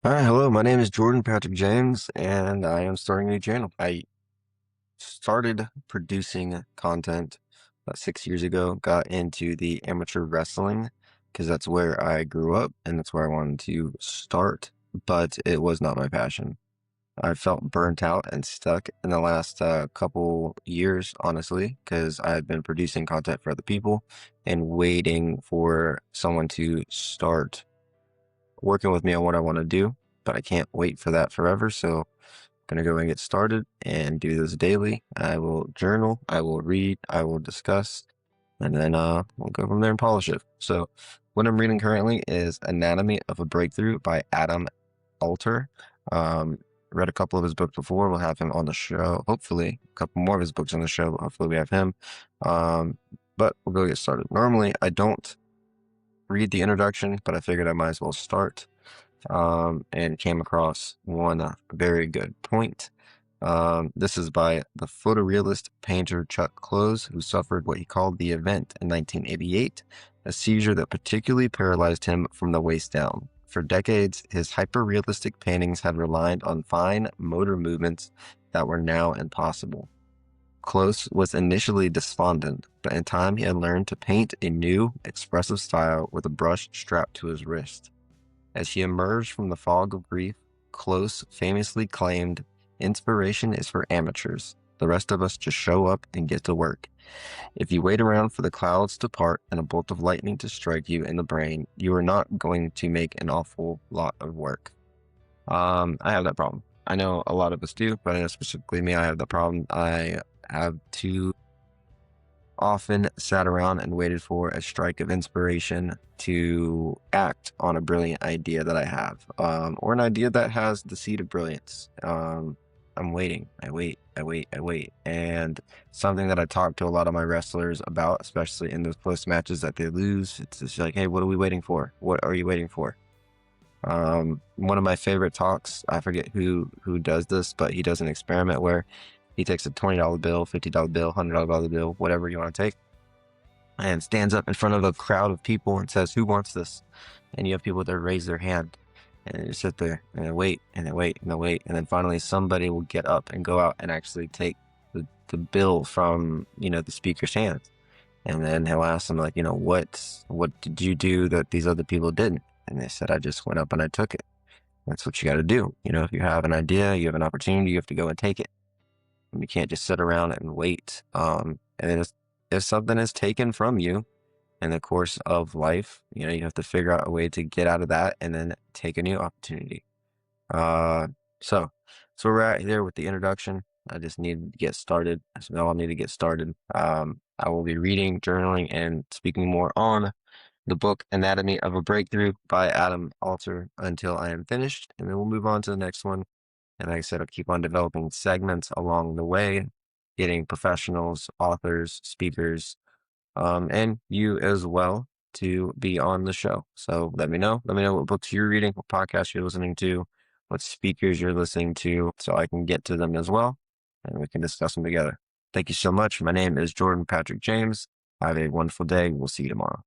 Hi, hello. My name is Jordan Patrick James, and I am starting a new channel. I started producing content about 6 years ago, got into the amateur wrestling because that's where I grew up and that's where I wanted to start, but it was not my passion. I felt burnt out and stuck in the last couple years, honestly, because I've been producing content for other people and waiting for someone to start working with me on what I want to do, but I can't wait for that forever. So I'm gonna go and get started and do this daily. I will journal, I will read, I will discuss, and then we'll go from there and polish it. So what I'm reading currently is Anatomy of a Breakthrough by Adam Alter. Um, Read a couple of his books before. We'll have him on the show. Hopefully, a couple more of his books on the show. Hopefully, we have him. Um, but we'll go get started. Normally, I don't read the introduction, but I figured I might as well start. And came across one very good point. This is by the photorealist painter Chuck Close, who suffered what he called the event in 1988, a seizure that particularly paralyzed him from the waist down. For decades, his hyper-realistic paintings had relied on fine motor movements that were now impossible. Close was initially despondent, but in time he had learned to paint a new, expressive style with a brush strapped to his wrist. As he emerged from the fog of grief, Close famously claimed, "Inspiration is for amateurs. The rest of us just show up and get to work. If you wait around for the clouds to part and a bolt of lightning to strike you in the brain, you are not going to make an awful lot of work." I have that problem. I know a lot of us do, but I know specifically me, I have that problem. I have too often sat around and waited for a strike of inspiration to act on a brilliant idea that I have, or an idea that has the seed of brilliance. I'm waiting. I wait. I wait. I wait. And something that I talk to a lot of my wrestlers about, especially in those post matches that they lose, it's just like, hey, what are we waiting for? What are you waiting for? One of my favorite talks, I forget who does this, but he does an experiment where he takes a $20 bill, $50 bill, $100 bill, whatever you want to take, and stands up in front of a crowd of people and says, "Who wants this?" And you have people that raise their hand and they sit there and they wait and they wait and they wait. And then finally somebody will get up and go out and actually take the bill from, the speaker's hands. And then he'll ask them like, what did you do that these other people didn't? And they said, "I just went up and I took it." That's what you got to do. If you have an idea, you have an opportunity, you have to go and take it. And you can't just sit around and wait. And then if something is taken from you in the course of life, you have to figure out a way to get out of that and then take a new opportunity. Uh, so we're at here with the introduction. I just need to get started. So now I'll need to get started. I will be reading, journaling, and speaking more on the book Anatomy of a Breakthrough by Adam Alter until I am finished, and then we'll move on to the next one. And like I said, I'll keep on developing segments along the way, getting professionals, authors, speakers, and you as well to be on the show. So let me know. Let me know what books you're reading, what podcasts you're listening to, what speakers you're listening to, so I can get to them as well, and we can discuss them together. Thank you so much. My name is Jordan Patrick James. Have a wonderful day. We'll see you tomorrow.